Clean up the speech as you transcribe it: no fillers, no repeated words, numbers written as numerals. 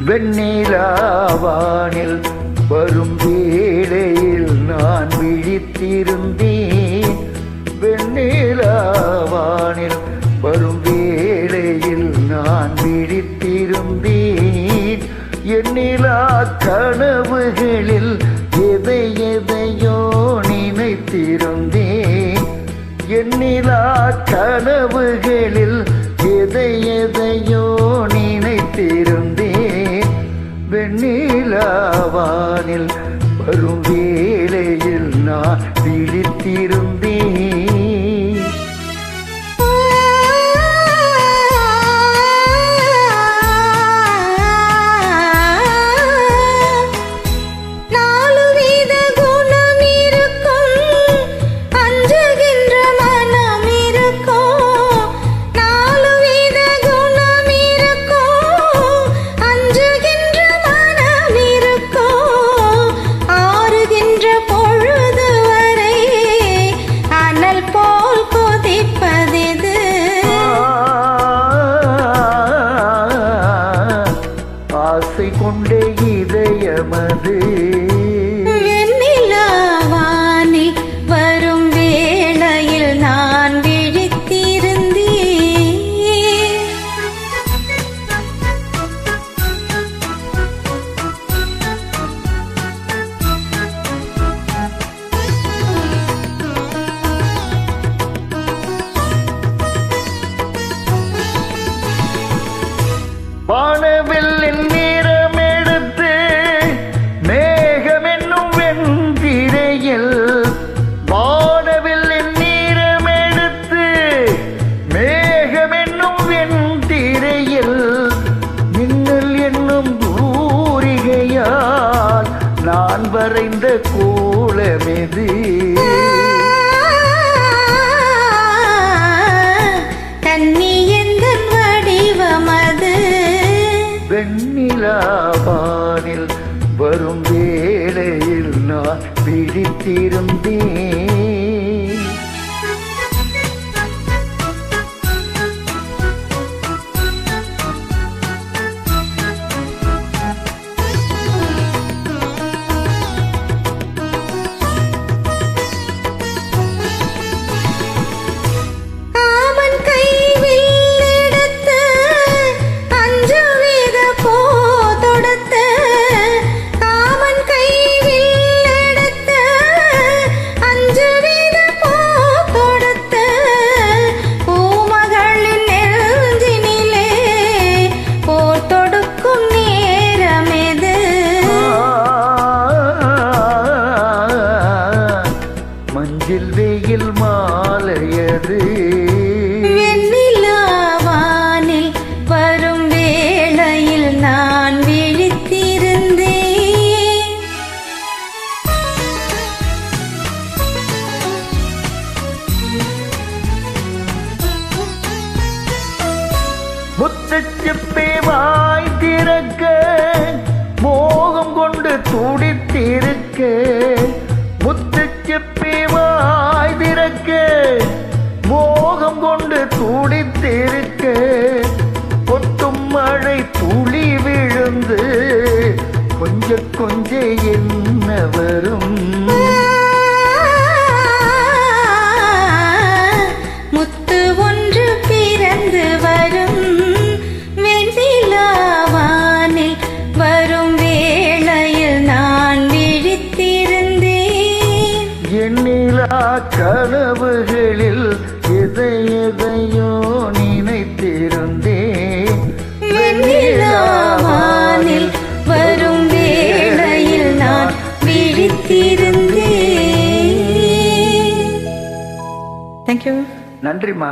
வெண்ணிலாவானில் வரும் வேளையில் நான் விழித்திருந்தேன். வெண்ணிலாவானில் வரும் வேளையில் நான் விழித்திருந்தேன். எண்ணிலா கனவுகளில் எதை எதையோ நினைத்திருந்தேன். எண்ணிலா கனவுகளில் எதை எதையோ நினைத்திருந்தேன். வெண்ணிலாவானில் வரும் வேளையில் நான் விழித்திருந்தேன். ஆசை கொண்டே இதயமது வெண்ணிலாவானில் வரும் வேளையில் நான் விழித்திருந்தேன். வானவில்லின் நிறமெடுத்து மேகமென்னும் வெண்திரையில், வானவில்லின் நிறமெடுத்து மேகமென்னும் வெண்திரையில், மின்னல் என்னும் தூரிகையால் நான் வரைந்த கோலமெது. வெண்ணிலாவானில் வரும் வேளையில் நான் விழித்திருந்தேன். மஞ்சள் வெயில் மாலையது. வெண்ணிலாவானில் வரும் வேளையில் நான் விழித்திருந்தேன். முத்துச்சிப்பி வாய் திறக்க மோகம் கொண்டு துடித்திருக்க, முத்துச்சிப்பி வாய் திறக்க மோகம் கொண்டு துடித்திருக்க, கொட்டும் மழை துளி விழுந்து கொஞ்ச கொஞ்ச என்ன வரும். முத்து ஒன்று பிறந்து வரும். வெண்ணிலாவானில் வரும் வேளையில் நான் விழித்திருந்தேன். எண்ணிலா கனவுகளில் எதை எதையோ நினைத்திருந்தேன். வெண்ணிலாவானில் வரும் வேளையில் நான் விழித்திருந்தேன். Thank you. நன்றிம்மா.